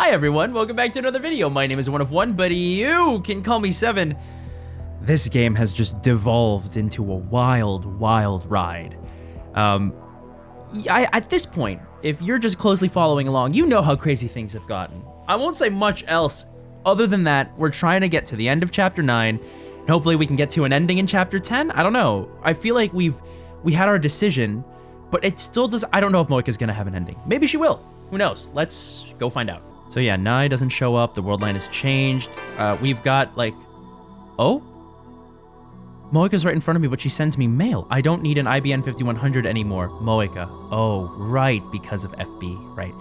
Hi everyone, welcome back to another video. My name is One of One, but you can call me Seven. This game has just devolved into a wild, wild ride. At this point, if you're just closely following along, you know how crazy things have gotten. I won't say much else other than that we're trying to get to the end of chapter 9, and hopefully we can get to an ending in chapter 10. I don't know. I feel like we had our decision, but it still does. I don't know if Moika's gonna have an ending. Maybe she will. Who knows? Let's go find out. So yeah, Nai doesn't show up. The world line has changed. We've got like, oh? Moika's right in front of me, but she sends me mail. I don't need an IBN 5100 anymore. Moika. Oh, right, because of FB, right.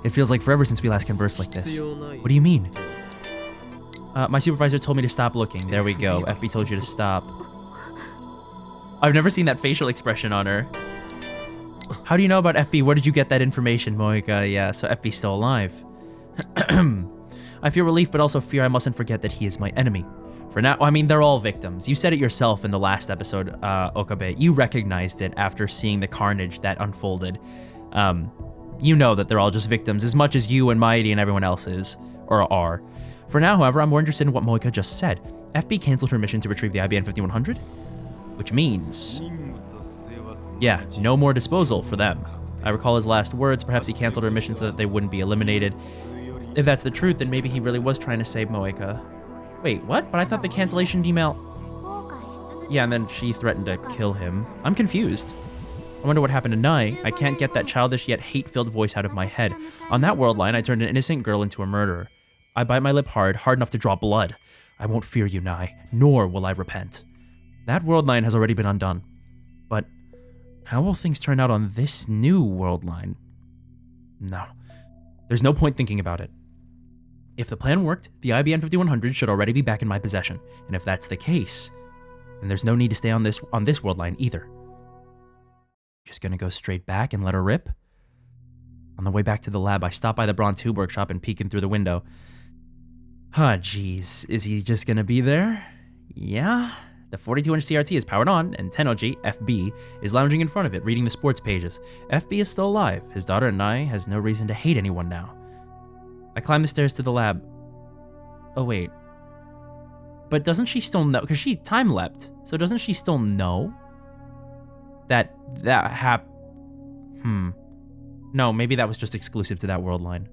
It feels like forever since we last conversed like this. What do you mean? My supervisor told me to stop looking. There we go. FB told you to stop. I've never seen that facial expression on her. How do you know about FB? Where did you get that information, Moika? Yeah, so FB's still alive. I feel relief, but also fear I mustn't forget that he is my enemy. For now, I mean, they're all victims. You said it yourself in the last episode, Okabe. You recognized it after seeing the carnage that unfolded. You know that they're all just victims as much as you and Mayuri and everyone else is, or are. For now, however, I'm more interested in what Moika just said. FB canceled her mission to retrieve the IBN 5100? Which means... yeah, no more disposal for them. I recall his last words. Perhaps he canceled her mission so that they wouldn't be eliminated. If that's the truth, then maybe he really was trying to save Moika. Wait, what? But I thought the cancellation email... yeah, and then she threatened to kill him. I'm confused. I wonder what happened to Nai. I can't get that childish yet hate-filled voice out of my head. On that world line, I turned an innocent girl into a murderer. I bite my lip hard enough to draw blood. I won't fear you, Nai, nor will I repent. That world line has already been undone. But how will things turn out on this new world line? No. There's no point thinking about it. If the plan worked, the IBN 5100 should already be back in my possession, and if that's the case, then there's no need to stay on this world line either. Just gonna go straight back and let her rip? On the way back to the lab, I stop by the Braun Tube Workshop and peek in through the window. Ah, jeez, is he just gonna be there? Yeah? The 42-inch CRT is powered on, and Tennoji, FB, is lounging in front of it, reading the sports pages. FB is still alive. His daughter Nai has no reason to hate anyone now. I climb the stairs to the lab. Oh, wait. But doesn't she still know? Because she time-leapt. So doesn't she still know that No, maybe that was just exclusive to that world line.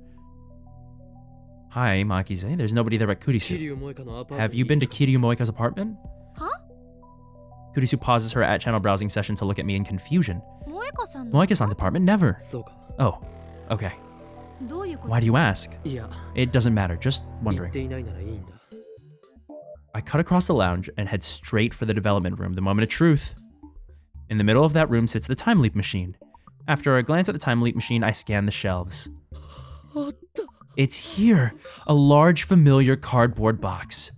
Hi, Makize. There's nobody there at Kurisu. Have you been to Kiryu Moika's apartment? Huh? Kurisu pauses her at-channel browsing session to look at me in confusion. Moika-san's apartment? Never. Oh, okay. Why do you ask? It doesn't matter, just wondering. I cut across the lounge and head straight for the development room, the moment of truth. In the middle of that room sits the time leap machine. After a glance at the time leap machine, I scan the shelves. It's here, a large familiar cardboard box.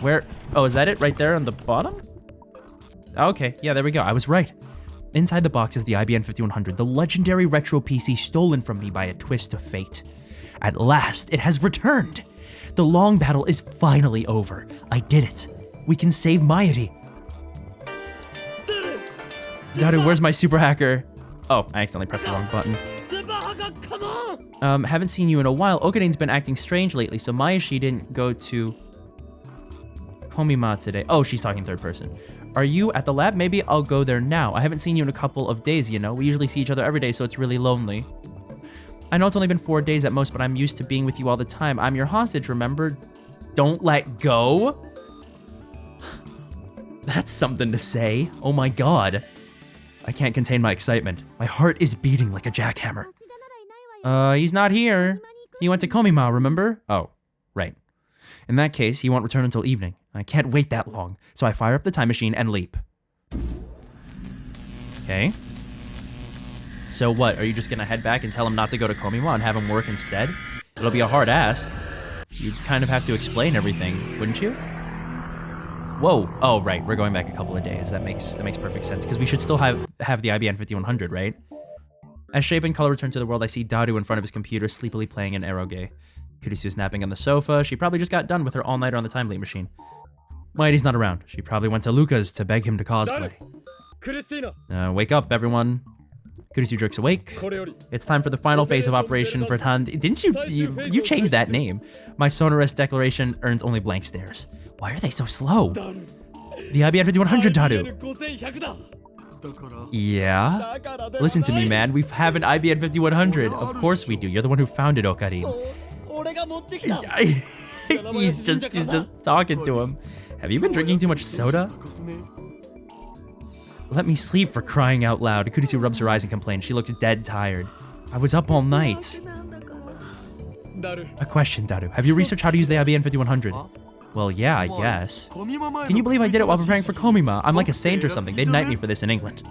Where? Oh, is that it right there on the bottom? Okay, yeah, there we go. I was right. Inside the box is the IBN 5100, the legendary retro PC stolen from me by a twist of fate. At last, it has returned. The long battle is finally over. I did it. We can save Mayuri. Daru, where's my super hacker? Oh, I accidentally pressed the wrong button. Haven't seen you in a while. Okade's been acting strange lately, so Mayashi didn't go to Komima today. Oh, she's talking third person. Are you at the lab? Maybe I'll go there now. I haven't seen you in a couple of days, you know. We usually see each other every day, so it's really lonely. I know it's only been 4 days at most, but I'm used to being with you all the time. I'm your hostage, remember? Don't let go? That's something to say. Oh my god. I can't contain my excitement. My heart is beating like a jackhammer. He's not here. He went to Komima, remember? Oh, right. In that case, he won't return until evening. I can't wait that long, so I fire up the time machine and leap. Okay. So what, are you just gonna head back and tell him not to go to Komima and have him work instead? It'll be a hard ask. You'd kind of have to explain everything, wouldn't you? Whoa. Oh, right. We're going back a couple of days. That makes perfect sense, because we should still have the IBN 5100, right? As shape and color return to the world, I see Daru in front of his computer, sleepily playing an eroge. Kurisu is napping on the sofa. She probably just got done with her all-nighter on the time leap machine. Mayuri's not around. She probably went to Luca's to beg him to cosplay. Wake up, everyone. Kurisu jerks awake. It's time for the final phase of Operation Vertand. Didn't you change that name? My sonorous declaration earns only blank stares. Why are they so slow? The IBN 5100, Daru. Yeah? Listen to me, man. We have an IBN 5100. Of course we do. You're the one who founded Okarin. He's just talking to him. Have you been drinking too much soda? Let me sleep, for crying out loud. Kurisu rubs her eyes and complains. She looks dead tired. I was up all night. A question, Daru. Have you researched how to use the IBN 5100? Well, yeah, I guess. Can you believe I did it while preparing for Komima? I'm like a saint or something. They'd knight me for this in England.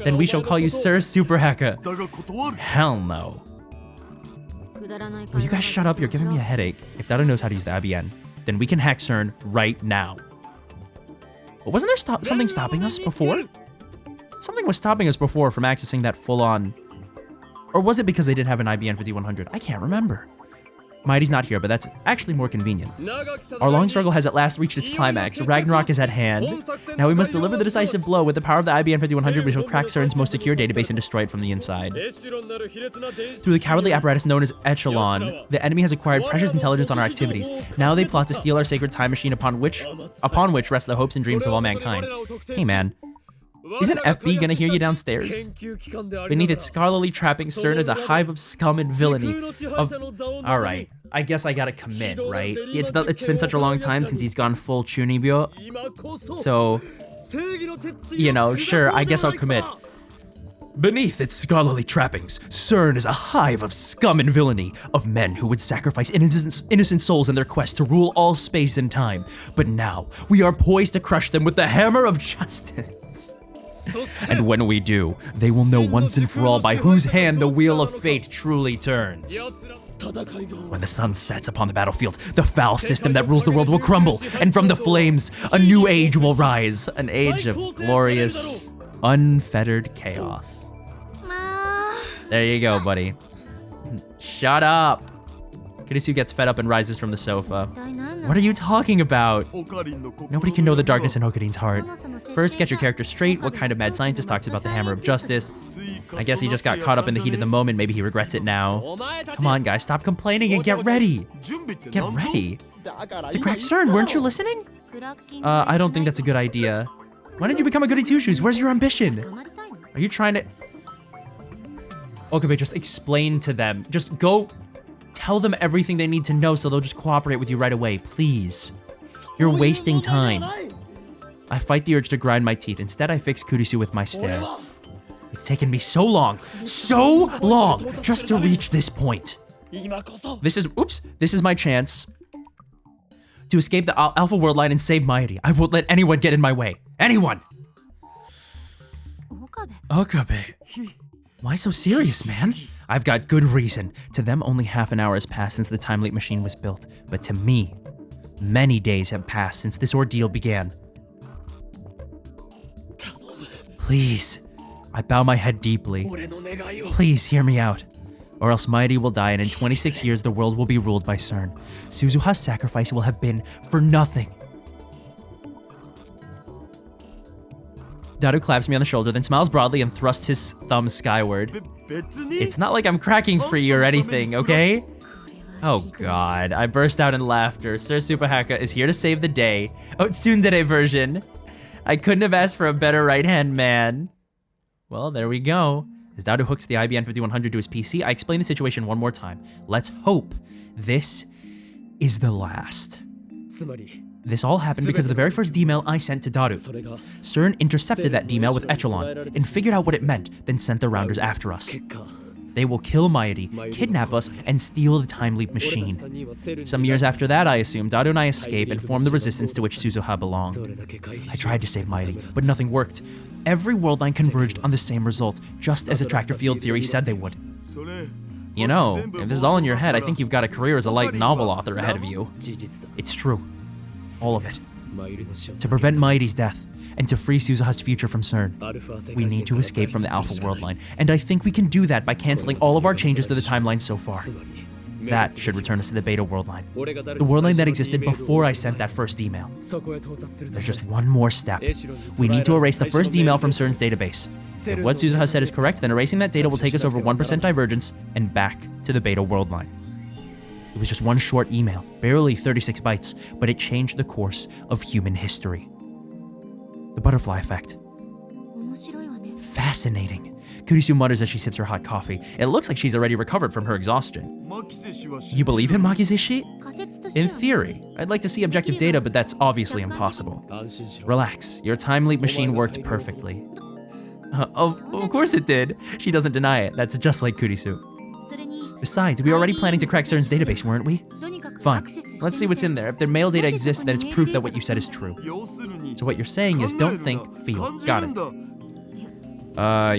Then we shall call you Sir Super Hacker. Hell no. Will you guys shut up? You're giving me a headache. If Daru knows how to use the IBN, then we can hack CERN right now. But wasn't there something stopping us before? Something was stopping us before from accessing that full-on... Or was it because they didn't have an IBN 5100? I can't remember. Mighty's not here, but that's actually more convenient. Our long struggle has at last reached its climax. Ragnarok is at hand. Now we must deliver the decisive blow. With the power of the IBN 5100, we shall crack CERN's most secure database and destroy it from the inside. Through the cowardly apparatus known as Echelon, the enemy has acquired precious intelligence on our activities. Now they plot to steal our sacred time machine upon which rest the hopes and dreams of all mankind. Hey man, isn't FB gonna hear you downstairs? Beneath its scholarly trapping, CERN is a hive of scum and villainy. Alright, I guess I gotta commit, right? It's been such a long time since he's gone full Chunibyo. So, you know, sure, I guess I'll commit. Beneath its scholarly trappings, CERN is a hive of scum and villainy, of men who would sacrifice innocent souls in their quest to rule all space and time. But now, we are poised to crush them with the hammer of justice. And when we do, they will know once and for all by whose hand the wheel of fate truly turns. When the sun sets upon the battlefield, the foul system that rules the world will crumble, and from the flames, a new age will rise. An age of glorious, unfettered chaos. There you go, buddy. Shut up. Kurisu gets fed up and rises from the sofa. What are you talking about? Nobody can know the darkness in Okarin's heart. First, get your character straight. What kind of mad scientist talks about the hammer of justice? I guess he just got caught up in the heat of the moment. Maybe he regrets it now. Come on, guys, stop complaining and get ready. Get ready? To crack CERN, weren't you listening? I don't think that's a good idea. Why didn't you become a goody two-shoes? Where's your ambition? Are you trying to... Okabe, just explain to them. Just go... Tell them everything they need to know so they'll just cooperate with you right away, please. You're wasting time. I fight the urge to grind my teeth. Instead, I fix Kurisu with my stare. It's taken me so long, just to reach this point. This is my chance to escape the Alpha World Line and save Mayuri. I won't let anyone get in my way. Anyone! Okabe. Why so serious, man? I've got good reason. To them, only half an hour has passed since the time leap machine was built. But to me, many days have passed since this ordeal began. Please, I bow my head deeply. Please hear me out. Or else Mayuri will die, and in 26 years the world will be ruled by CERN. Suzuha's sacrifice will have been for nothing. Daru claps me on the shoulder, then smiles broadly and thrusts his thumb skyward. It's not like I'm cracking free or anything, okay? Oh god, I burst out in laughter. Sir Supahaka is here to save the day. Oh, it's tsundere version. I couldn't have asked for a better right-hand man. Well, there we go. As Daru hooks the IBN 5100 to his PC, I explain the situation one more time. Let's hope this is the last. This all happened because of the very first D-mail I sent to Daru. CERN intercepted that D-mail with Echelon and figured out what it meant, then sent the Rounders after us. They will kill Mayuri, kidnap us, and steal the time leap machine. Some years after that, I assume, Daru and I escape and form the resistance to which Suzuha belonged. I tried to save Mayuri, but nothing worked. Every world line converged on the same result, just as attractor field theory said they would. You know, if this is all in your head, I think you've got a career as a light novel author ahead of you. It's true. All of it. To prevent Mayuri's death, and to free Suzuha's future from CERN, we need to escape from the Alpha World Line, and I think we can do that by canceling all of our changes to the timeline so far. That should return us to the beta world line. The world line that existed before I sent that first email. There's just one more step. We need to erase the first email from CERN's database. If what Suzuha said is correct, then erasing that data will take us over 1% divergence and back to the beta world line. It was just one short email, barely 36 bytes, but it changed the course of human history. The butterfly effect. Fascinating. Kurisu mutters as she sips her hot coffee. It looks like she's already recovered from her exhaustion. You believe him, Makizeshi? In theory. I'd like to see objective data, but that's obviously impossible. Relax. Your time leap machine worked perfectly. Of course it did. She doesn't deny it. That's just like Kurisu. Besides, we were already planning to crack CERN's database, weren't we? Fine. Let's see what's in there. If their mail data exists, then it's proof that what you said is true. So what you're saying is don't think, feel. Got it.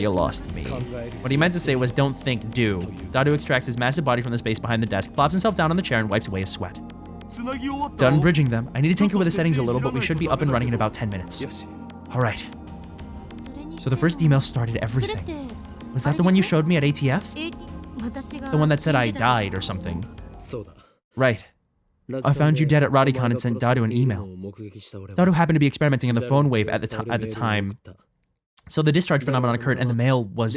You lost me. What he meant to say was don't think, do. Dadu extracts his massive body from the space behind the desk, plops himself down on the chair, and wipes away his sweat. Done bridging them. I need to tinker with the settings a little, but we should be up and running in about 10 minutes. Alright. So the first email started everything. Was that the one you showed me at ATF? The one that said I died or something. Right. I found you dead at Radicon and sent Dadu an email. Dadu happened to be experimenting on the phone wave at the time. So the discharge phenomenon occurred and the mail was...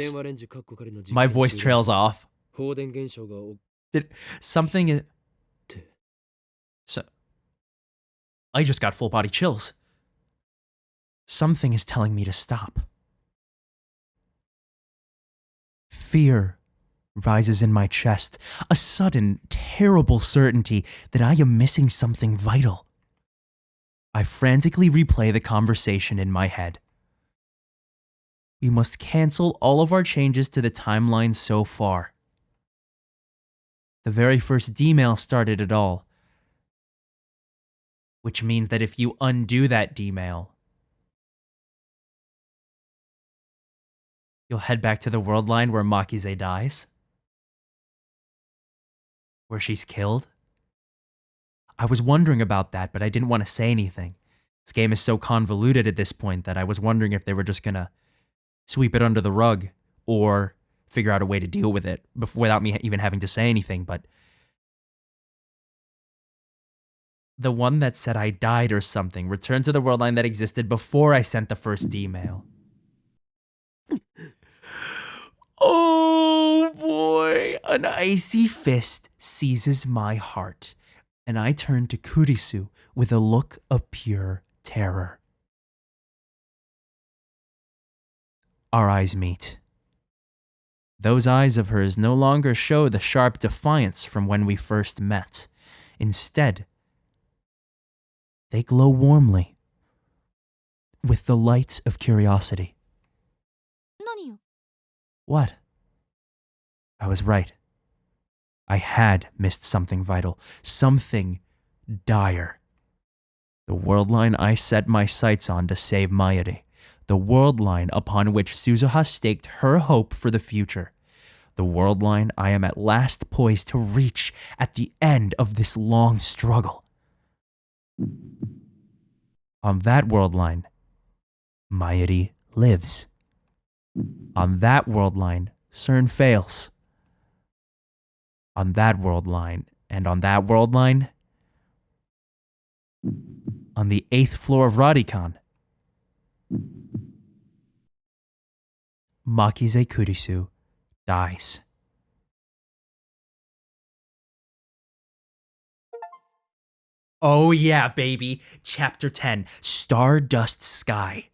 My voice trails off. Did something... So... I just got full body chills. Something is telling me to stop. Fear rises in my chest, a sudden, terrible certainty that I am missing something vital. I frantically replay the conversation in my head. We must cancel all of our changes to the timeline so far. The very first D-mail started it all. Which means that if you undo that D-mail, you'll head back to the world line where Makize dies? Where she's killed? I was wondering about that, but I didn't want to say anything. This game is so convoluted at this point that I was wondering if they were just gonna sweep it under the rug or figure out a way to deal with it without me even having to say anything, but the one that said I died or something returned to the world line that existed before I sent the first email. Oh boy, an icy fist seizes my heart, and I turn to Kurisu with a look of pure terror. Our eyes meet. Those eyes of hers no longer show the sharp defiance from when we first met. Instead, they glow warmly, with the light of curiosity. What? I was right. I had missed something vital, something dire. The world line I set my sights on to save Mayuri. The world line upon which Suzuha staked her hope for the future. The world line I am at last poised to reach at the end of this long struggle. On that world line, Mayuri lives. On that world line, CERN fails. On that world line, and on that world line, on the 8th floor of Radicon, Makize Kurisu dies. Oh yeah, baby. Chapter 10, Stardust Sky.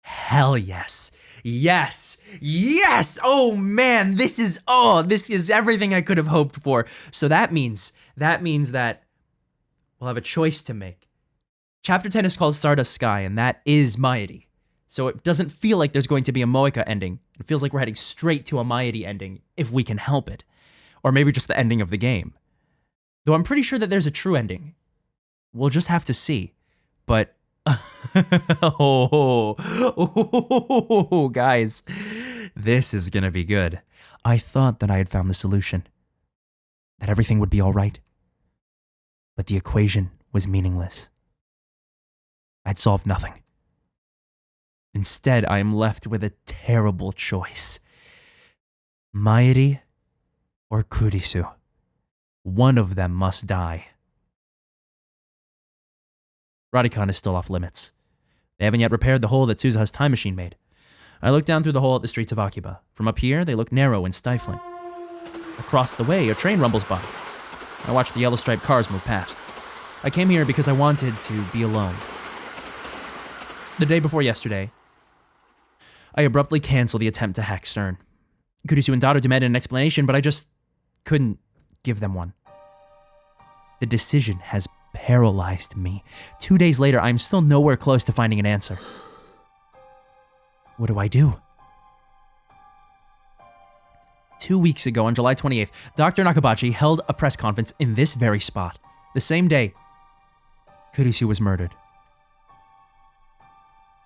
Hell yes. Yes. Yes. Oh man, this is everything I could have hoped for. So that means that we'll have a choice to make. Chapter 10 is called Stardust Sky, and that is Mayuri. So it doesn't feel like there's going to be a Moeka ending. It feels like we're heading straight to a Mayuri ending, if we can help it. Or maybe just the ending of the game. Though I'm pretty sure that there's a true ending. We'll just have to see. But guys, this is gonna be good. I thought that I had found the solution. That everything would be alright. But the equation was meaningless. I'd solved nothing. Instead, I am left with a terrible choice. Mayuri or Kurisu. One of them must die. Radicon is still off limits. They haven't yet repaired the hole that Suzuha's time machine made. I look down through the hole at the streets of Akiba. From up here, they look narrow and stifling. Across the way, a train rumbles by. I watch the yellow-striped cars move past. I came here because I wanted to be alone. The day before yesterday, I abruptly canceled the attempt to hack CERN. Kurisu and Dado demanded an explanation, but I just couldn't give them one. The decision has paralyzed me. 2 days later, I'm still nowhere close to finding an answer. What do I do? 2 weeks ago, on July 28th, Dr. Nakabachi held a press conference in this very spot. The same day, Kurisu was murdered.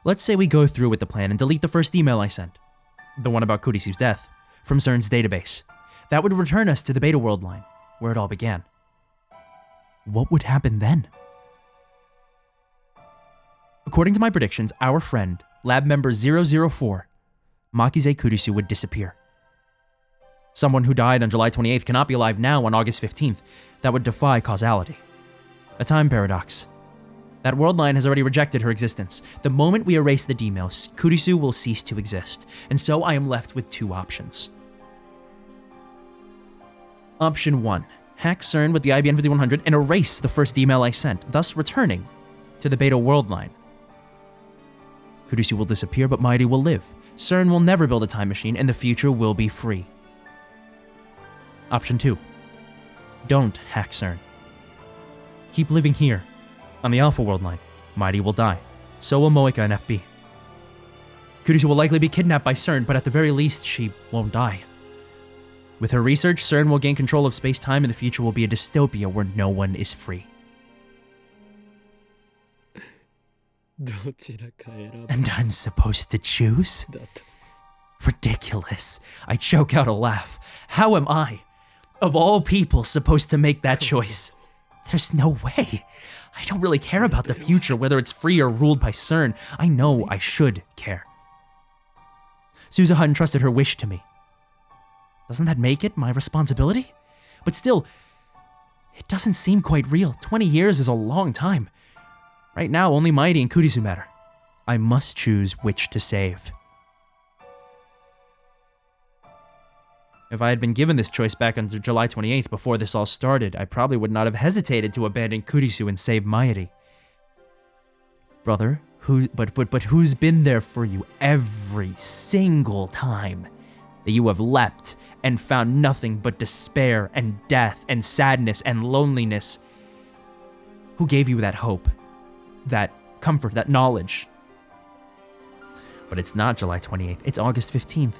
Let's say we go through with the plan and delete the first email I sent, the one about Kurisu's death, from CERN's database. That would return us to the Beta World line, where it all began. What would happen then? According to my predictions, our friend, lab member 004, Makize Kurisu, would disappear. Someone who died on July 28th cannot be alive now on August 15th. That would defy causality. A time paradox. That world line has already rejected her existence. The moment we erase the D-mails, Kurisu will cease to exist, and so I am left with two options. Option 1. Hack CERN with the IBM 5100 and erase the first email I sent, thus returning to the Beta World line. Kurisu will disappear, but Mayuri will live. CERN will never build a time machine, and the future will be free. Option 2. Don't hack CERN. Keep living here, on the Alpha World line. Mayuri will die. So will Moeka and FB. Kurisu will likely be kidnapped by CERN, but at the very least, she won't die. With her research, CERN will gain control of space-time and the future will be a dystopia where no one is free. And I'm supposed to choose? Ridiculous. I choke out a laugh. How am I, of all people, supposed to make that choice? There's no way. I don't really care about the future, whether it's free or ruled by CERN. I know I should care. Suzuha entrusted her wish to me. Doesn't that make it my responsibility? But still, it doesn't seem quite real. 20 years is a long time. Right now, only Mayuri and Kurisu matter. I must choose which to save. If I had been given this choice back on July 28th before this all started, I probably would not have hesitated to abandon Kurisu and save Mayuri. Brother, but who's been there for you every single time that you have leapt and found nothing but despair and death and sadness and loneliness? Who gave you that hope, that comfort, that knowledge? But it's not July 28th, it's August 15th.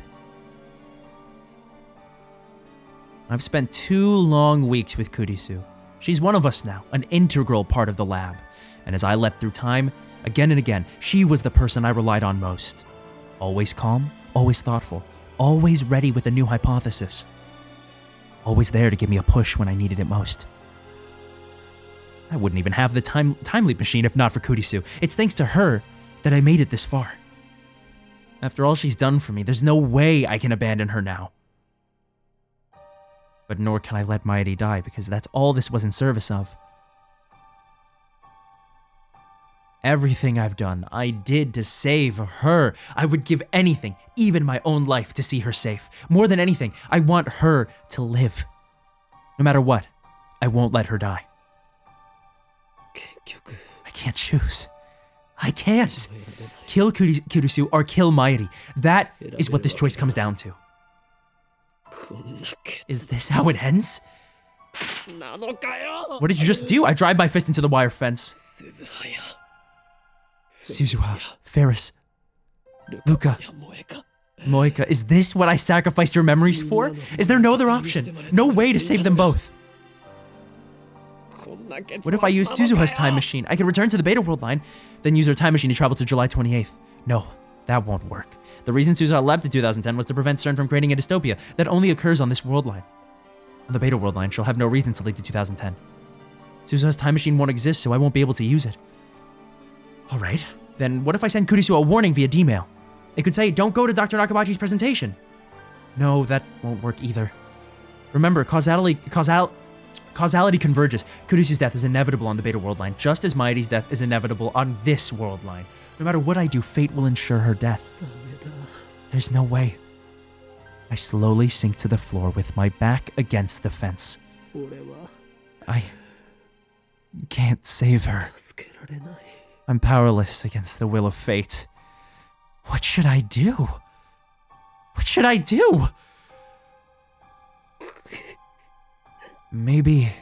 I've spent 2 long weeks with Kurisu. She's one of us now, an integral part of the lab. And as I leapt through time, again and again, she was the person I relied on most. Always calm, always thoughtful, always ready with a new hypothesis. Always there to give me a push when I needed it most. I wouldn't even have the time leap machine if not for Kurisu. It's thanks to her that I made it this far. After all she's done for me, there's no way I can abandon her now. But nor can I let Mayuri die, because that's all this was in service of. Everything I've done, I did to save her. I would give anything, even my own life, to see her safe. More than anything, I want her to live. No matter what, I won't let her die. I can't choose. I can't. Kill Kurisu or kill Mayuri. That is what this choice comes down to. Is this how it ends? What did you just do? I drive my fist into the wire fence. Suzuha, Ferris, Luca, Moeka, is this what I sacrificed your memories for? Is there no other option? No way to save them both? What if I use Suzuha's time machine? I could return to the Beta World line, then use her time machine to travel to July 28th. No, that won't work. The reason Suzuha leapt to 2010 was to prevent CERN from creating a dystopia that only occurs on this world line. On the Beta World line, she'll have no reason to leap to 2010. Suzuha's time machine won't exist, so I won't be able to use it. Alright, then what if I send Kurisu a warning via D-mail? It could say, don't go to Dr. Nakabachi's presentation. No, that won't work either. Remember, causality Causality converges. Kurisu's death is inevitable on the Beta World line, just as Mayuri's death is inevitable on this world line. No matter what I do, fate will ensure her death. There's no way. I slowly sink to the floor with my back against the fence. I can't save her. I'm powerless against the will of fate. What should I do? What should I do? Maybe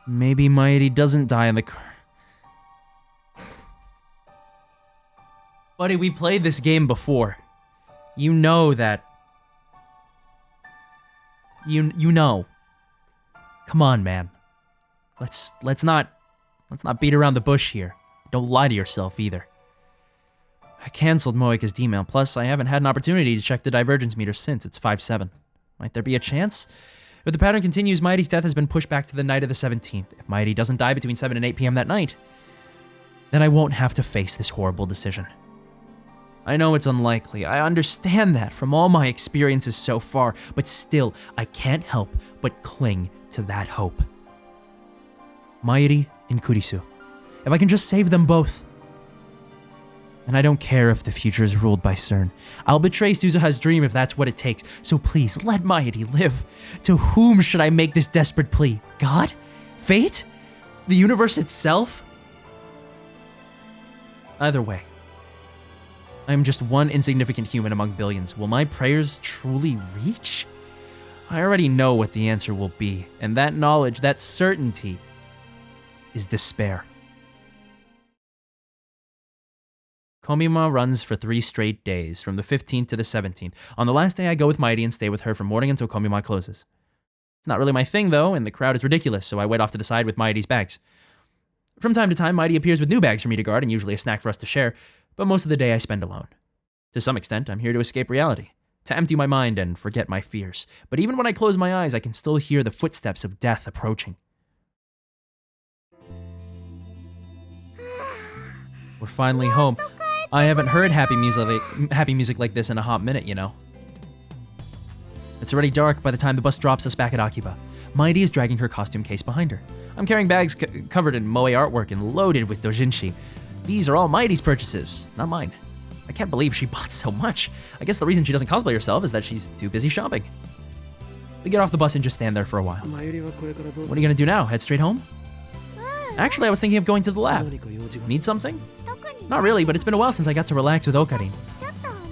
Mayuri doesn't die in the car. Buddy, we played this game before. You know that. You know. Come on, man. Let's not beat around the bush here. Don't lie to yourself either. I canceled Moika's D-mail, plus I haven't had an opportunity to check the divergence meter since. It's 5-7. Might there be a chance? If the pattern continues, Mayuri's death has been pushed back to the night of the 17th. If Mayuri doesn't die between 7 and 8 p.m. that night, then I won't have to face this horrible decision. I know it's unlikely, I understand that from all my experiences so far, but still, I can't help but cling to that hope. Mayuri and Kurisu. If I can just save them both. And I don't care if the future is ruled by CERN. I'll betray Suzuha's dream if that's what it takes, so please, let Mayuri live. To whom should I make this desperate plea? God? Fate? The universe itself? Either way, I am just one insignificant human among billions. Will my prayers truly reach? I already know what the answer will be, and that knowledge, that certainty, is despair. Komima runs for 3 straight days, from the 15th to the 17th. On the last day, I go with Mayuri and stay with her from morning until Komima closes. It's not really my thing, though, and the crowd is ridiculous, so I wait off to the side with Mayuri's bags. From time to time, Mayuri appears with new bags for me to guard and usually a snack for us to share, but most of the day I spend alone. To some extent, I'm here to escape reality, to empty my mind and forget my fears. But even when I close my eyes, I can still hear the footsteps of death approaching. We're finally home. I haven't heard happy music like this in a hot minute, you know. It's already dark by the time the bus drops us back at Akiba. Mayuri is dragging her costume case behind her. I'm carrying bags covered in moe artwork and loaded with doujinshi. These are all Mayuri's purchases, not mine. I can't believe she bought so much. I guess the reason she doesn't cosplay herself is that she's too busy shopping. We get off the bus and just stand there for a while. What are you gonna do now? Head straight home? Actually, I was thinking of going to the lab. Need something? Not really, but it's been a while since I got to relax with Okarin.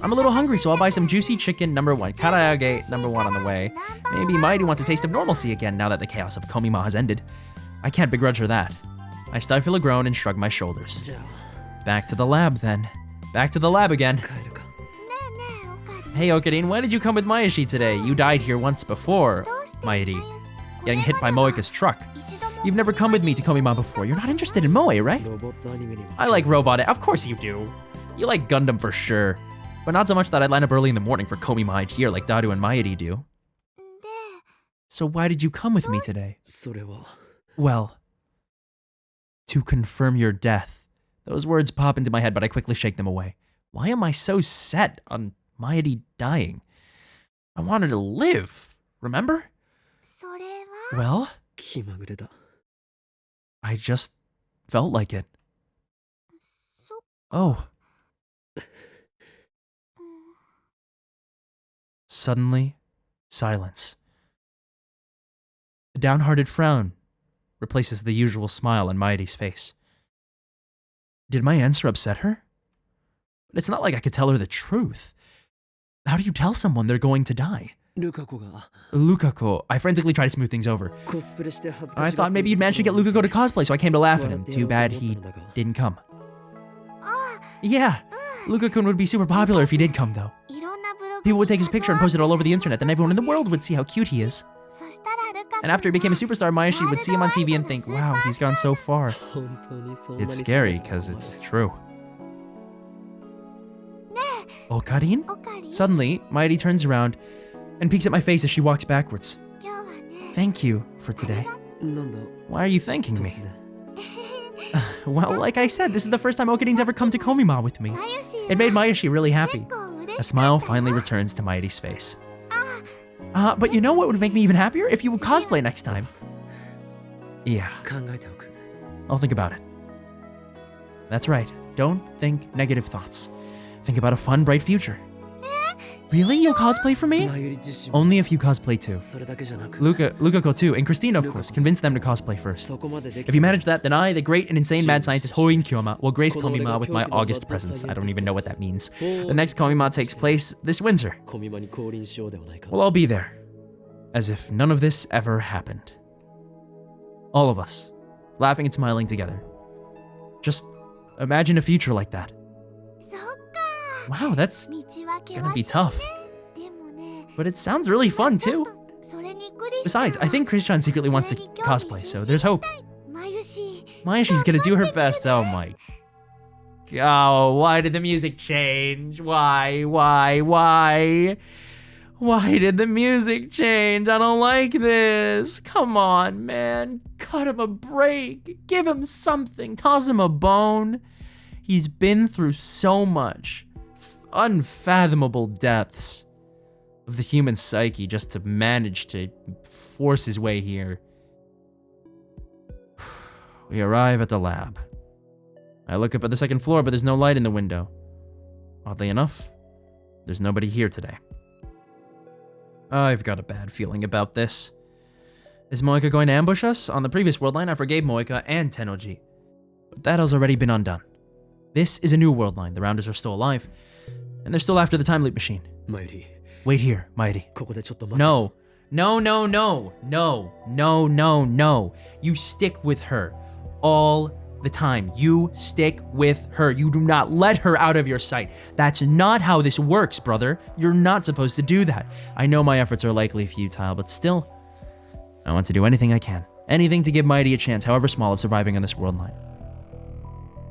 I'm a little hungry, so I'll buy some juicy chicken #1, karaage #1 on the way. Maybe Mayuri wants a taste of normalcy again now that the chaos of Komima has ended. I can't begrudge her that. I stifle a groan and shrug my shoulders. Back to the lab, then. Back to the lab again. Hey Okarin, why did you come with Mayuri today? You died here once before, Mayuri. Getting hit by Moika's truck. You've never come with me to Komima before. You're not interested in Moe, right? I like robot. Of course you do. You like Gundam for sure. But not so much that I'd line up early in the morning for Komima each year like Daru and Mayuri do. So why did you come with me today? Well, to confirm your death. Those words pop into my head, but I quickly shake them away. Why am I so set on Mayuri dying? I wanted to live, remember? Well, I just felt like it. Oh. Suddenly, silence. A downhearted frown replaces the usual smile on Mayuri's face. Did my answer upset her? But it's not like I could tell her the truth. How do you tell someone they're going to die? Lukako. I frantically try to smooth things over. I thought maybe you'd managed to get Lukako to cosplay, so I came to laugh at him. Too bad he didn't come. Yeah, Lukako would be super popular if he did come, though. People would take his picture and post it all over the internet, then everyone in the world would see how cute he is. And after he became a superstar, Mayuri would see him on TV and think, wow, he's gone so far. It's scary, because it's true. Okarin? Suddenly, Mayuri turns around and peeks at my face as she walks backwards. Thank you for today. Why are you thanking me? Well, like I said, this is the first time Okarin's ever come to Komima with me. It made Mayuri really happy. A smile finally returns to Mayuri's face. But you know what would make me even happier? If you would cosplay next time. Yeah, 考えておく I'll think about it. That's right. Don't think negative thoughts. Think about a fun, bright future. Really? You'll cosplay for me? マユリ自身も Only if you cosplay too. それだけじゃなく Lukako too, and Christina, of course. Convince them to cosplay first. そこまででき If you manage that, then I, the great and insane mad scientist Hoin Kyoma, will grace Komima with my August presence. I don't even know what that means. The next Komima takes place this winter. コミマに降臨しようではないか Well, I'll be there. As if none of this ever happened. All of us, laughing and smiling together. Just imagine a future like that. そっか Wow, that's 道分け gonna は be し tough. でもね But it sounds really fun ちょ too. っとそれにクリスチャン Besides, I think Christian secretly wants to cosplay, so there's hope. マユシ Mayashi's gonna do her best. Oh my. Oh, why did the music change? Why? Why did the music change? I don't like this. Come on, man. Cut him a break. Give him something. Toss him a bone. He's been through so much. Unfathomable depths of the human psyche just to manage to force his way here. We arrive at the lab. I look up at the second floor, but there's no light in the window. Oddly enough, there's nobody here today. I've got a bad feeling about this. Is Moika going to ambush us? On the previous world line, I forgave Moika and Tennoji. But that has already been undone. This is a new world line. The Rounders are still alive. And they're still after the time leap machine. マユリ Wait here, Mighty. ここでちょっと待って No. No. You stick with her. All the time. You stick with her. You do not let her out of your sight. That's not how this works, brother. You're not supposed to do that. I know my efforts are likely futile, but still, I want to do anything I can. Anything to give Mighty a chance, however small, of surviving on this world line.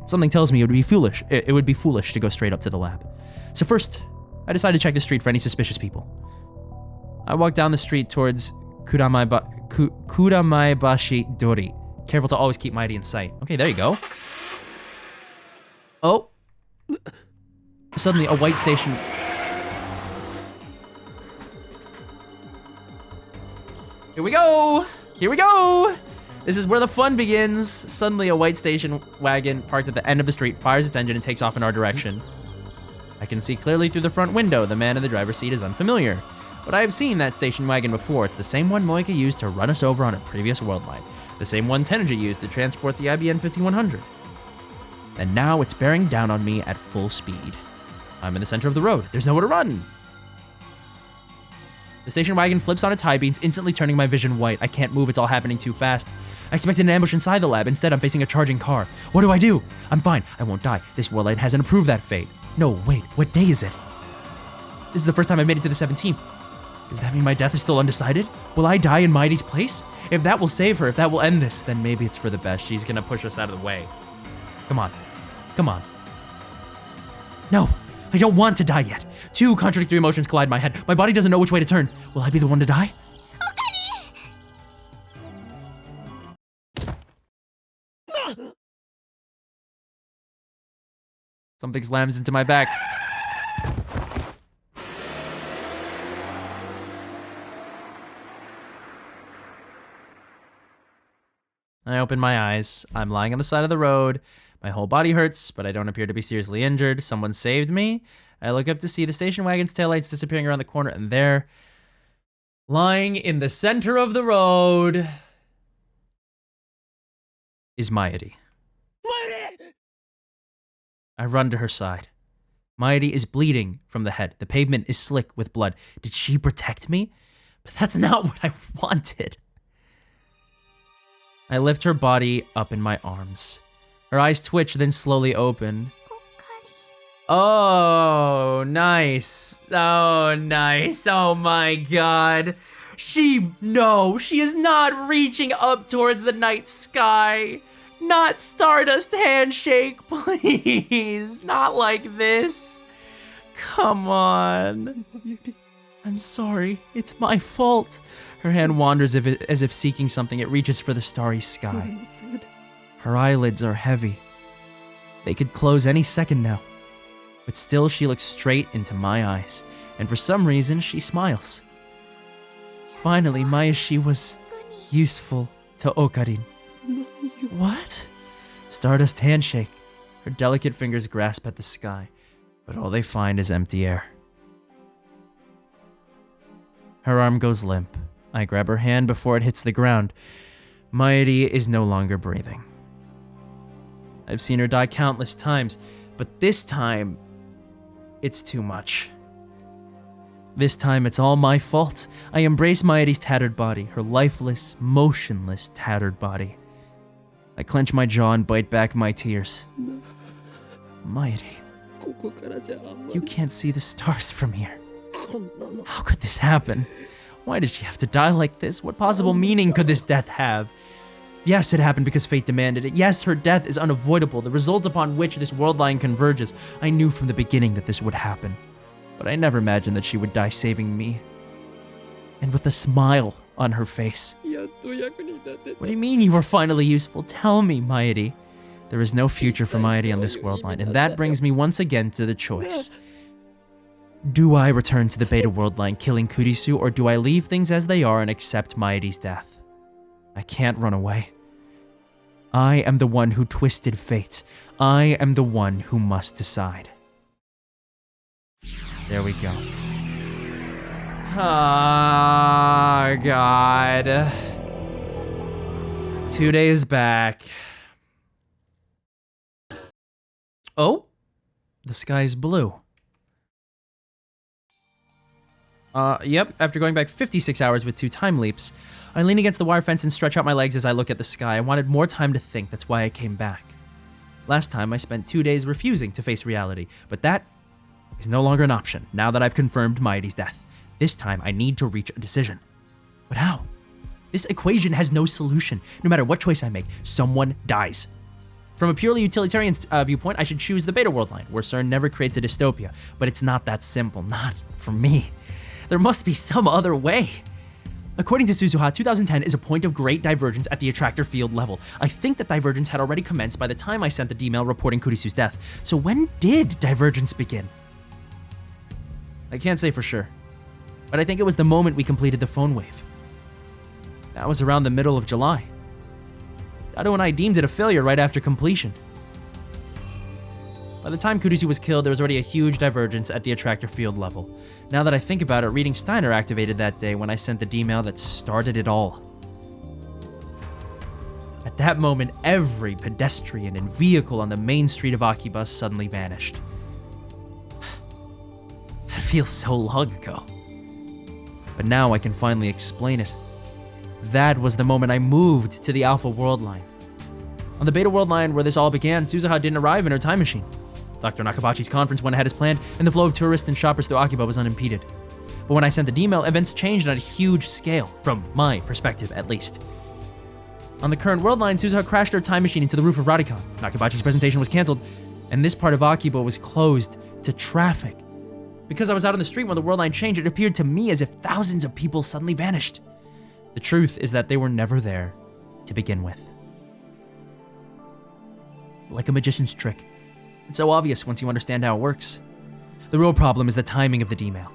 Something tells me it would be foolish. It would be foolish to go straight up to the lab. So first, I decided to check the street for any suspicious people. I walked down the street towards Kuramaebashi Dori. Careful to always keep Mighty in sight. Okay, there you go. Oh. Suddenly, a white station... Here we go! Here we go! This is where the fun begins. Suddenly, a white station wagon parked at the end of the street fires its engine and takes off in our direction. I can see clearly through the front window. The man in the driver's seat is unfamiliar. But I have seen that station wagon before. It's the same one Moika used to run us over on a previous world line. The same one Tennoji used to transport the IBN 5100. And now it's bearing down on me at full speed. I'm in the center of the road. There's nowhere to run. The station wagon flips on its high beams, instantly turning my vision white. I can't move. It's all happening too fast. I expected an ambush inside the lab. Instead, I'm facing a charging car. What do? I'm fine. I won't die. This world line hasn't approved that fate. No, wait. What day is it? This is the first time I've made it to the 17th. Does that mean my death is still undecided? Will I die in Mighty's place? If that will save her, if that will end this, then maybe it's for the best. She's gonna push us out of the way. Come on. No, I don't want to die yet. Two contradictory emotions collide in my head. My body doesn't know which way to turn. Will I be the one to die? Something slams into my back. I open my eyes. I'm lying on the side of the road. My whole body hurts, but I don't appear to be seriously injured. Someone saved me. I look up to see the station wagon's taillights disappearing around the corner, and there, lying in the center of the road, is Mayuri. I run to her side. Mayuri is bleeding from the head. The pavement is slick with blood. Did she protect me? But that's not what I wanted. I lift her body up in my arms. Her eyes twitch, then slowly open. Oh, nice. Oh, nice. Oh my god. She is not reaching up towards the night sky. Not Stardust handshake, please. Not like this. Come on. I'm sorry. It's my fault. Her hand wanders as if seeking something. It reaches for the starry sky. Her eyelids are heavy. They could close any second now. But still she looks straight into my eyes. And for some reason, she smiles. Finally, Mayushi was useful to Okarin. What? Stardust handshake. Her delicate fingers grasp at the sky, but all they find is empty air. Her arm goes limp. I grab her hand before it hits the ground. Mayuri is no longer breathing. I've seen her die countless times, but this time, it's too much. This time, it's all my fault. I embrace Mayuri's tattered body, her lifeless, motionless, tattered body. I clench my jaw and bite back my tears. Mayuri, you can't see the stars from here. How could this happen? Why did she have to die like this? What possible meaning could this death have? Yes, it happened because fate demanded it. Yes, her death is unavoidable, the result upon which this world line converges. I knew from the beginning that this would happen, but I never imagined that she would die saving me. And with a smile on her face. What do you mean you were finally useful? Tell me, Mayuri. There is no future for Mayuri on this world line, and that brings me once again to the choice. Do I return to the Beta world line, killing Kurisu, or do I leave things as they are and accept Mayuri's death? I can't run away. I am the one who twisted fate. I am the one who must decide. There we go. Ah, God. 2 days back. Oh, the sky is blue. Yep, after going back 56 hours with 2 time leaps, I lean against the wire fence and stretch out my legs as I look at the sky. I wanted more time to think, that's why I came back. Last time I spent 2 days refusing to face reality, but that is no longer an option now that I've confirmed Mayuri's death. This time I need to reach a decision. But how? This equation has no solution. No matter what choice I make, someone dies. From a purely utilitarian viewpoint, I should choose the Beta world line, where CERN never creates a dystopia. But it's not that simple, not for me. There must be some other way. According to Suzuha, 2010 is a point of great divergence at the attractor field level. I think that divergence had already commenced by the time I sent the D-mail reporting Kurisu's death. So when did divergence begin? I can't say for sure, but I think it was the moment we completed the phone wave. That was around the middle of July. Dado and I deemed it a failure right after completion. By the time Kurisu was killed, there was already a huge divergence at the attractor field level. Now that I think about it, reading Steiner activated that day when I sent the D-mail that started it all. At that moment, every pedestrian and vehicle on the main street of Akiba suddenly vanished. That feels so long ago. But now I can finally explain it. That was the moment I moved to the Alpha world line. On the Beta world line where this all began, Suzuha didn't arrive in her time machine. Dr. Nakabachi's conference went ahead as planned, and the flow of tourists and shoppers through Akiba was unimpeded. But when I sent the D-mail, events changed on a huge scale, from my perspective at least. On the current world line, Suzuha crashed her time machine into the roof of Radicon. Nakabachi's presentation was cancelled, and this part of Akiba was closed to traffic. Because I was out on the street when the world line changed, it appeared to me as if thousands of people suddenly vanished. The truth is that they were never there to begin with. Like a magician's trick. It's so obvious once you understand how it works. The real problem is the timing of the D-mail.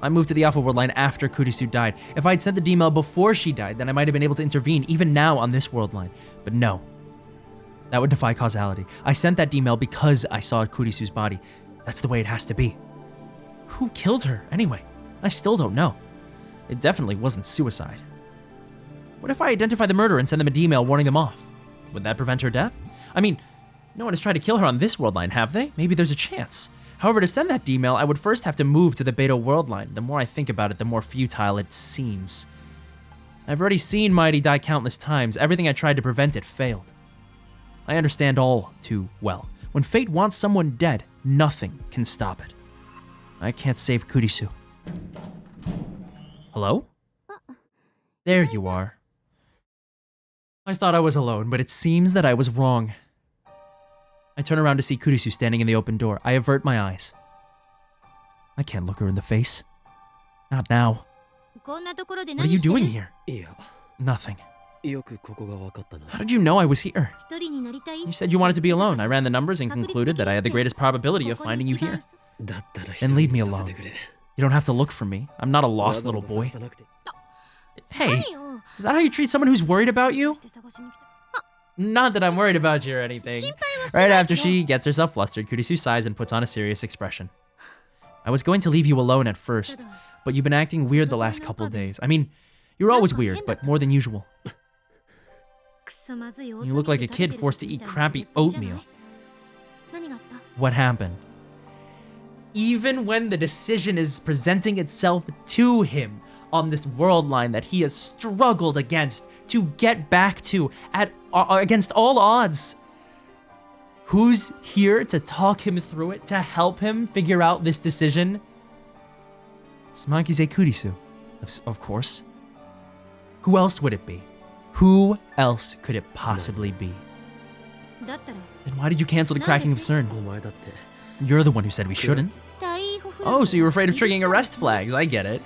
I moved to the Alpha world line after Kurisu died. If I had sent the D-mail before she died, then I might have been able to intervene even now on this world line. But no. That would defy causality. I sent that D-mail because I saw Kurisu's body. That's the way it has to be. Who killed her, anyway? I still don't know. It definitely wasn't suicide. What if I identify the murderer and send them a D-mail warning them off? Would that prevent her death? I mean, no one has tried to kill her on this world line, have they? Maybe there's a chance. However, to send that D-mail, I would first have to move to the Beta world line. The more I think about it, the more futile it seems. I've already seen Mayuri die countless times. Everything I tried to prevent it failed. I understand all too well. When fate wants someone dead, nothing can stop it. I can't save Kurisu. Hello? There you are. I thought I was alone, but it seems that I was wrong. I turn around to see Kurisu standing in the open door. I avert my eyes. I can't look her in the face. Not now. What are you doing here? Nothing. How did you know I was here? You said you wanted to be alone. I ran the numbers and concluded that I had the greatest probability of finding you here. Then leave me alone. You don't have to look for me. I'm not a lost little boy. Hey, is that how you treat someone who's worried about you? Not that I'm worried about you or anything. Right after she gets herself flustered, Kurisu sighs and puts on a serious expression. I was going to leave you alone at first, but you've been acting weird the last couple days. I mean, you're always weird, but more than usual. You look like a kid forced to eat crappy oatmeal. What happened? Even when the decision is presenting itself to him on this world line that he has struggled against to get back to against all odds, who's here to talk him through it, to help him figure out this decision? It's Magize Kurisu, of course. Who else would it be? Who else could it possibly be? Then why did you cancel the cracking of CERN? You're the one who said we shouldn't. Oh, so you were afraid of triggering arrest flags. I get it.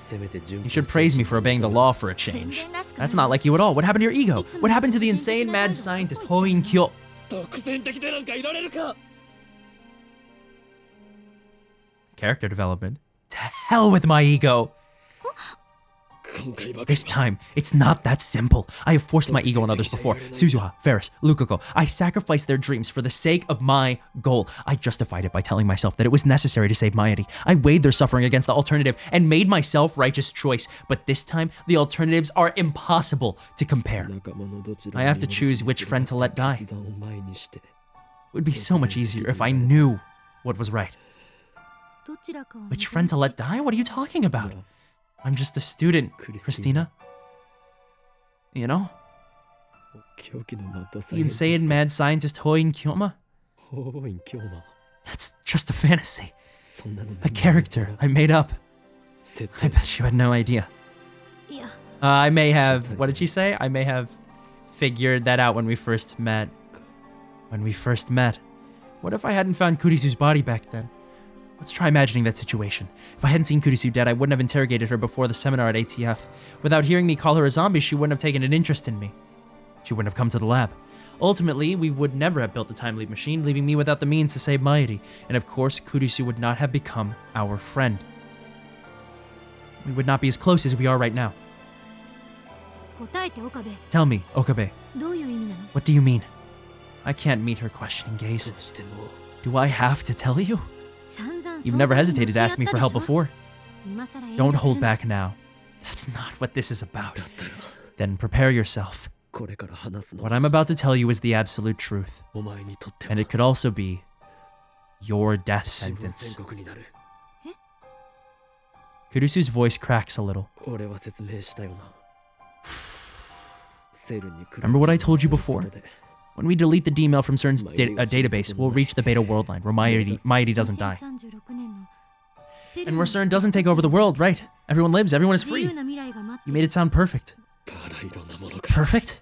You should praise me for obeying the law for a change. That's not like you at all. What happened to your ego? What happened to the insane mad scientist Hoin Kyo? Character development. To hell with my ego. This time, it's not that simple. I have forced my ego on others before. Suzuha, Ferris, Lukako. I sacrificed their dreams for the sake of my goal. I justified it by telling myself that it was necessary to save Mayuri. I weighed their suffering against the alternative and made my self-righteous choice. But this time, the alternatives are impossible to compare. I have to choose which friend to let die. It would be so much easier if I knew what was right. Which friend to let die? What are you talking about? I'm just a student, Christina. You know? The insane mad scientist Hoin Kyoma? That's just a fantasy. A character I made up. I bet you had no idea. I may have... What did she say? I may have figured that out when we first met. What if I hadn't found Kurisu's body back then? Let's try imagining that situation. If I hadn't seen Kurisu dead, I wouldn't have interrogated her before the seminar at ATF. Without hearing me call her a zombie, she wouldn't have taken an interest in me. She wouldn't have come to the lab. Ultimately, we would never have built the time leap machine, leaving me without the means to save Mayuri. And of course, Kurisu would not have become our friend. We would not be as close as we are right now. Tell me, Okabe. What do you mean? I can't meet her questioning gaze. Do I have to tell you? You've never hesitated to ask me for help before. Don't hold back now. That's not what this is about. Then prepare yourself. What I'm about to tell you is the absolute truth. And it could also be your death sentence. Kurisu's voice cracks a little. Remember what I told you before? When we delete the D-mail from CERN's database, we'll reach the beta world line, where Mayuri doesn't die. And where CERN doesn't take over the world, right? Everyone lives, everyone is free. You made it sound perfect. Perfect?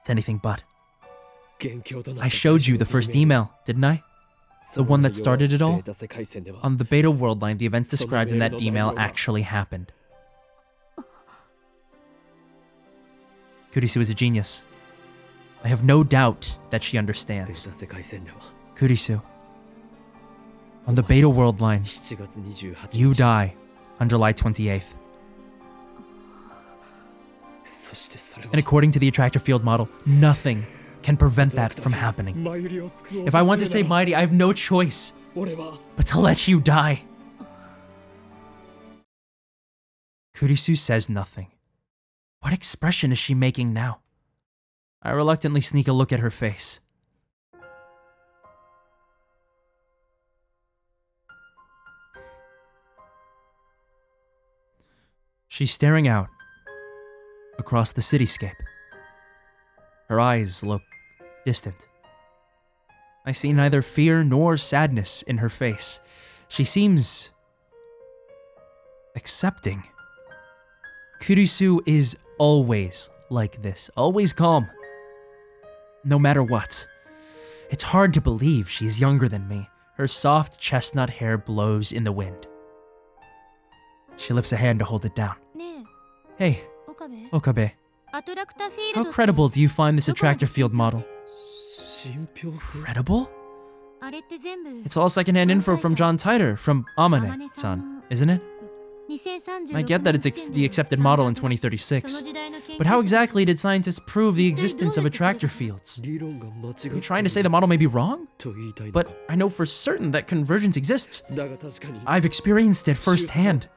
It's anything but. I showed you the first email, didn't I? The one that started it all? On the beta world line, the events described in that email actually happened. Kurisu is a genius. I have no doubt that she understands. Kurisu, on the beta world line, you die on July 28th. And according to the attractor field model, nothing can prevent that from happening. If I want to save Mayuri, I have no choice but to let you die. Kurisu says nothing. What expression is she making now? I reluctantly sneak a look at her face. She's staring out across the cityscape. Her eyes look distant. I see neither fear nor sadness in her face. She seems accepting. Kurisu is always like this, always calm, no matter what. It's hard to believe she's younger than me. Her soft chestnut hair blows in the wind. She lifts a hand to hold it down. Hey, Okabe. How credible do you find this attractor field model? Credible? It's all secondhand info from John Titor from Amane-san, isn't it? I get that it's the accepted model in 2036, but how exactly did scientists prove the existence of attractor fields? Are you trying to say the model may be wrong? But I know for certain that convergence exists. I've experienced it firsthand.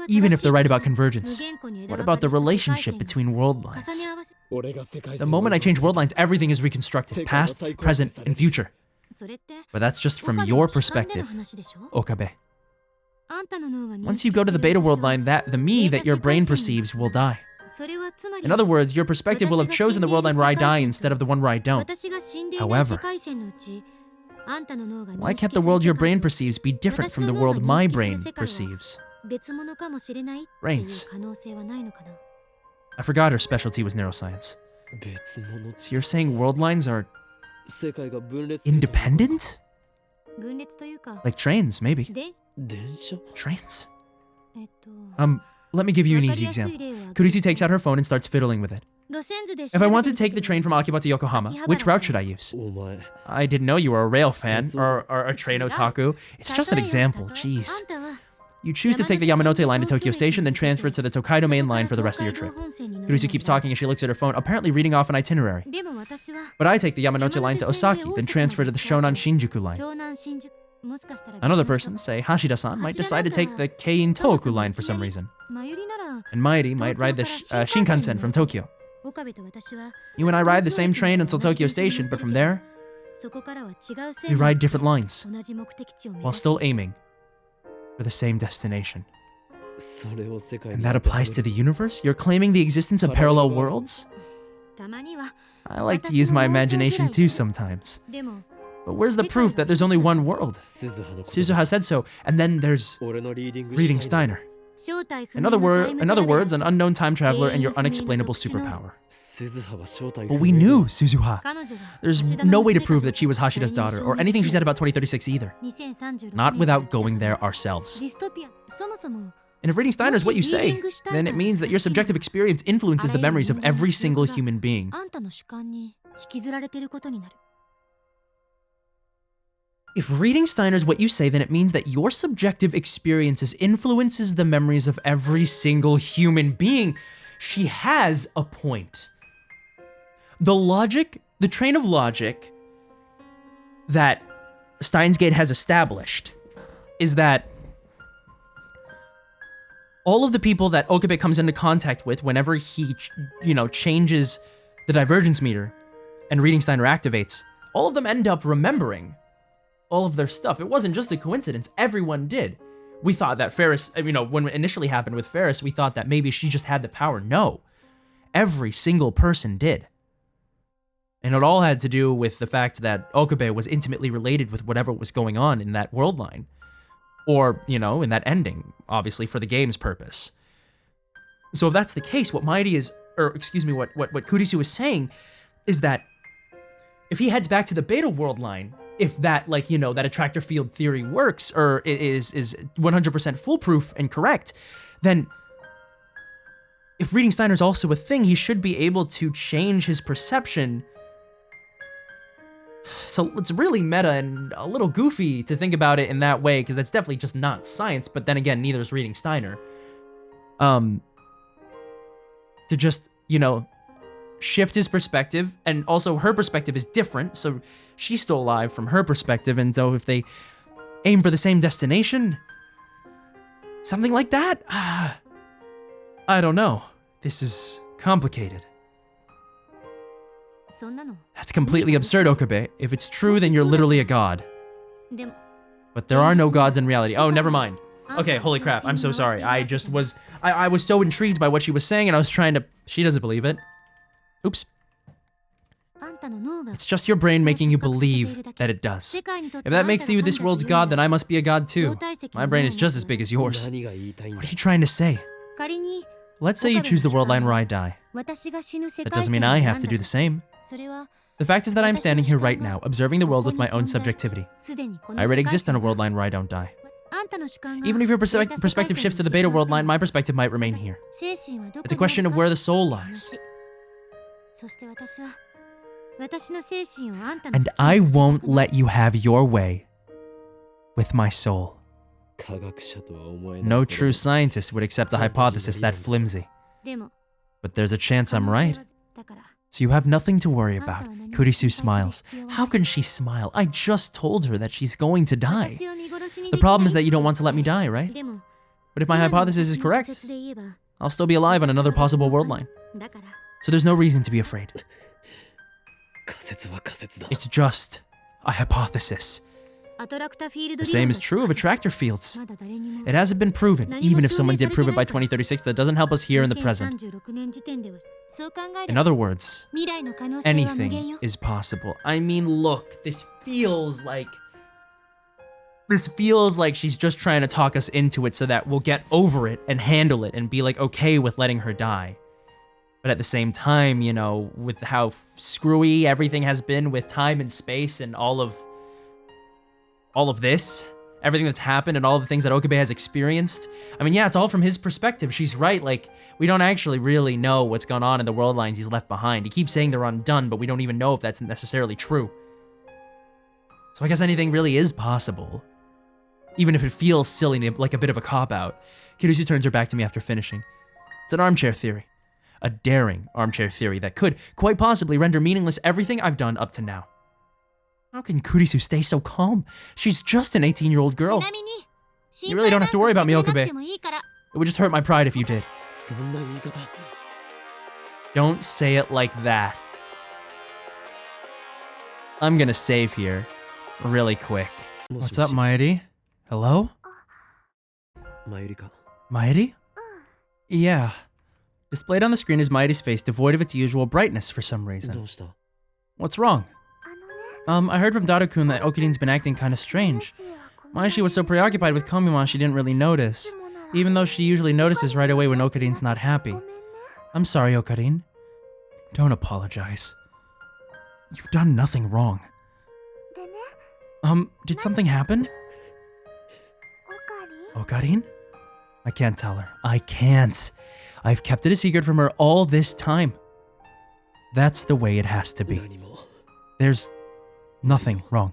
Even if they're right about convergence, what about the relationship between world lines? The moment I change world lines, everything is reconstructed, past, present, and future. But that's just from your perspective, Okabe. Once you go to the beta world line, the me that your brain perceives will die. In other words, your perspective will have chosen the world line where I die instead of the one where I don't. However, why can't the world your brain perceives be different from the world my brain perceives? Brains. I forgot her specialty was neuroscience. So you're saying world lines are independent? Like trains, maybe. Trains? Let me give you an easy example. Kurisu takes out her phone and starts fiddling with it. If I want to take the train from Akiba to Yokohama, which route should I use? I didn't know you were a rail fan or a train otaku. It's just an example, jeez. You choose to take the Yamanote line to Tokyo Station, then transfer to the Tokaido main line for the rest of your trip. Kurisu keeps talking as she looks at her phone, apparently reading off an itinerary. But I take the Yamanote line to Osaki, then transfer to the Shonan Shinjuku line. Another person, say Hashida-san, might decide to take the Kein Tohoku line for some reason. And Mayuri might ride the Shinkansen from Tokyo. You and I ride the same train until Tokyo Station, but from there, we ride different lines, while still aiming for the same destination. And that applies to the universe? You're claiming the existence of parallel worlds? I like to use my imagination too sometimes. But where's the proof that there's only one world? Suzuha said so, and then there's reading Steiner. In other words, an unknown time traveler and your unexplainable superpower. But we knew Suzuha. There's no way to prove that she was Hashida's daughter, or anything she said about 2036 either. Not without going there ourselves. And if reading Steiner is what you say, then it means that your subjective experience influences the memories of every single human being. If reading Steiner is what you say, then it means that your subjective experiences influences the memories of every single human being. She has a point. The train of logic that Steins Gate has established is that all of the people that Okabe comes into contact with whenever he, changes the divergence meter and reading Steiner activates, all of them end up remembering all of their stuff. It wasn't just a coincidence. Everyone did. We thought that Ferris, when it initially happened with Ferris, we thought that maybe she just had the power. No. Every single person did. And it all had to do with the fact that Okabe was intimately related with whatever was going on in that world line. Or, in that ending, obviously, for the game's purpose. So if that's the case, what Kurisu is saying is that if he heads back to the beta world line, if that, that attractor field theory works, or is 100% foolproof and correct, then if reading Steiner's also a thing, he should be able to change his perception. So it's really meta and a little goofy to think about it in that way, because that's definitely just not science, but then again, neither is reading Steiner. To just, shift his perspective, and also her perspective is different, so she's still alive from her perspective, and so if they aim for the same destination, something like that? I don't know. This is complicated. That's completely absurd, Okabe. If it's true, then you're literally a god. But there are no gods in reality. Oh, never mind. Okay, holy crap, I'm so sorry. I was so intrigued by what she was saying, and I was trying to... She doesn't believe it. Oops. It's just your brain making you believe that it does. If that makes you this world's god, then I must be a god too. My brain is just as big as yours. What are you trying to say? Let's say you choose the world line where I die. That doesn't mean I have to do the same. The fact is that I'm standing here right now, observing the world with my own subjectivity. I already exist on a world line where I don't die. Even if your perspective shifts to the beta world line, my perspective might remain here. It's a question of where the soul lies. And I won't let you have your way with my soul. No true scientist would accept a hypothesis that flimsy. でも But there's a chance I'm 可能 right. 性はだから So you have nothing to worry about. Kurisu smiles. How can she smile? I just told her that she's going to die. 私を見殺しに The できない problem is that you don't want to let me die, right? でも But if my 今の hypothesis is 私の仮 correct, 説で言えば I'll still be alive on another possible world line. だから So there's no reason to be afraid. 仮説は仮説だ。 It's just a hypothesis. アトラクタフィールド The 理論 same の is true of attractor fields. まだ誰にも It hasn't been proven, even if someone did prove it by 2036, that doesn't help us here in the present. 2036年時点ではそう考え In れば other words, 未来の可能性は無限 anything よ is possible. I mean, look, this feels like she's just trying to talk us into it so that we'll get over it and handle it and be like okay with letting her die. But at the same time, you know, with how screwy everything has been with time and space and all of this, everything that's happened and all the things that Okabe has experienced. I mean, yeah, it's all from his perspective. She's right. Like, we don't actually really know what's gone on in the world lines he's left behind. He keeps saying they're undone, but we don't even know if that's necessarily true. So I guess anything really is possible. Even if it feels silly, like a bit of a cop-out. Kirisu turns her back to me after finishing. It's an armchair theory. A daring armchair theory that could, quite possibly, render meaningless everything I've done up to now. How can Kurisu stay so calm? She's just an 18-year-old ち girl. なみに You really don't have to worry about me, 心配なんか Okabe. してもいいから It would just hurt my pride if you did. そんな言い方。 Don't say it like that. I'm gonna save here. Really quick. もし What's も up, し Mayuri? Hello? マユリか。 Mayuri? Yeah. Displayed on the screen is Mayuri's face, devoid of its usual brightness for some ど reason. うした？ What's wrong? あのね I heard from Daru-kun that Okudin's been acting kinda strange. Mayuri was so preoccupied with Komima she didn't really notice, even though she usually notices right away when Okudin's not happy. ごめんね I'm sorry, Okudin. Don't apologize. You've done nothing wrong. でね Did something happen? オカリン Okudin? I can't tell her. I can't. I've kept it a secret from her all this time. That's the way it has to be. 何も。 There's nothing wrong.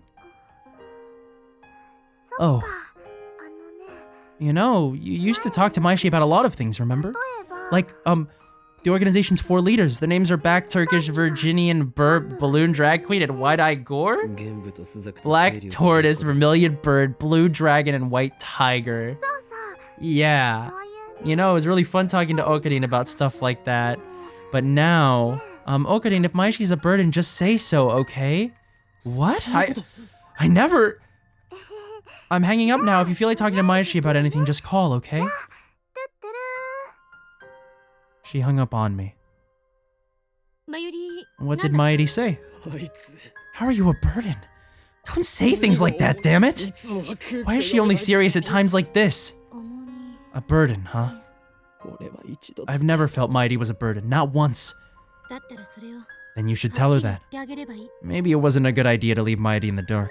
そ Oh, っかあのね you know, you used to talk to Maishi about a lot of things, remember? 例えば Like, the organization's 4 leaders. Their names are Back Turkish, Virginian, Burp, Balloon Drag Queen, and Wide-Eyed Gore? 玄武と朱雀と Black 清流と Tortoise, Vermilion Bird, Blue Dragon, and White Tiger. そうそう Yeah. そういう You know, it was really fun talking to Okudin about stuff like that. But now, Okudin, if Maishi's a burden, just say so, okay? What? I never... I'm hanging up now. If you feel like talking to Maishi about anything, just call, okay? てってる She hung up on me. まゆり What did なんだ Mairi say? あいつ。 How are you a burden? Don't say things like that, damn it! いつもは空気 Why is she only serious at times like this? 重荷 A burden, huh? 俺は一度 I've never felt Mighty was a burden, not once. だったらそれを Then you should tell her は that. っきり言ってあげればいい Maybe it wasn't a good idea to leave Mighty in the dark.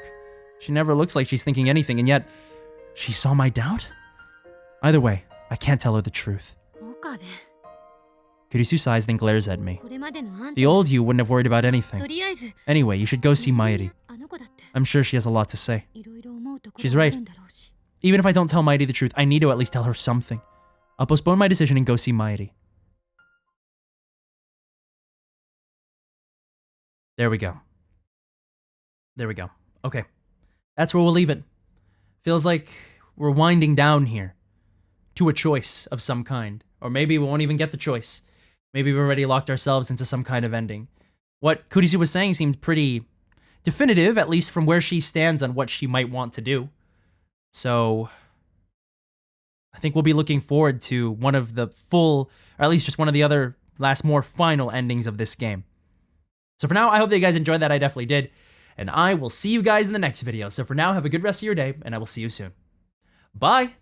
She never looks like she's thinking anything, and yet she saw my doubt? Either way, I can't tell her the truth. 岡部 Kurisu sighs, then glares at me. これまでのあんた The old you wouldn't have worried about と anything. りあえず Anyway, you should go see Mighty. あの子だって I'm sure she has a lot to say. いろいろ思うとこ She's ろがあ right. るんだろうし Even if I don't tell Mighty the truth, I need to at least tell her something. I'll postpone my decision and go see Mighty. There we go. There we go. Okay. That's where we'll leave it. Feels like we're winding down here to a choice of some kind. Or maybe we won't even get the choice. Maybe we've already locked ourselves into some kind of ending. What Kurisu was saying seemed pretty definitive, at least from where she stands on what she might want to do. So I think we'll be looking forward to one of the full, or at least just one of the other last more final endings of this game. So for now, I hope that you guys enjoyed that. I definitely did. And I will see you guys in the next video. So for now, have a good rest of your day, and I will see you soon. Bye!